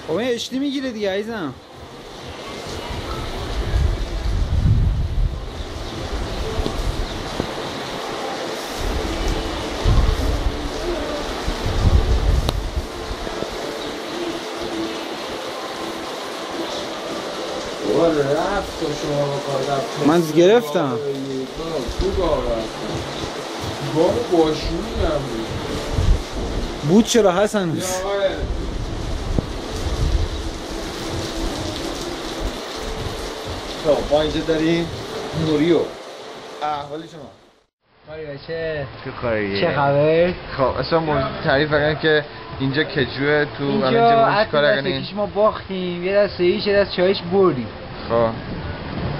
خب این اشتی میگیره دیگه عزیزم. رفت و شما با من گرفتم تو گامو باشونی هم بود. چرا حسن؟ خب ما اینجا داریم نوریو. احوالی شما؟ کاری باشه. چه خبر؟ خب اصلا تعریف کنم که اینجا کجوه تو اینجا اتلتیکیش ما باختیم، یه دست سهیش یه دست چایش بردیم. خب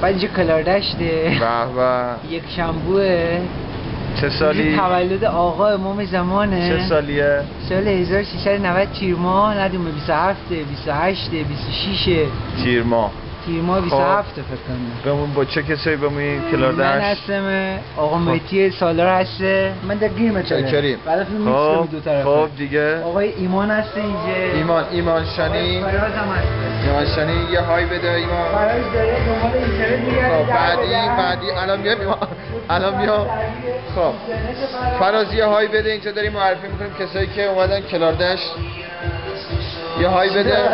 بعد اینجا کلاردشته به یک شنبوه. چه سالی؟ تولد آقا امام زمانه. چه سالیه؟ سال 1690 تیر ماه. ندومه 27 28 26 تیر ماه 27 فکر کنم. بمون با چه کسایی بمونی کلاردش؟ من هستم، آقا مهدی سالار هسته، من در گیرم کریم. بعد فیلم میکسیم دو طرفه. خب دیگه آقای ایمان هسته اینجا. ایمان شانی. فراز هم هسته. ایمان شانی یه های بده ایمان. فراز داره دنبال اینترنت میگرده. خب بعدی الان میاد الان میاد. خب فراز یه های بده، اینجا داریم معرفی میکنیم کسایی که اومدن کلاردش. یه های بده.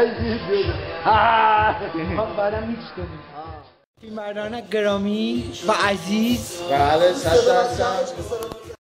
بعدم میکس کنیم. فیلمبرداران گرامی و عزیز. بله 100 هستم.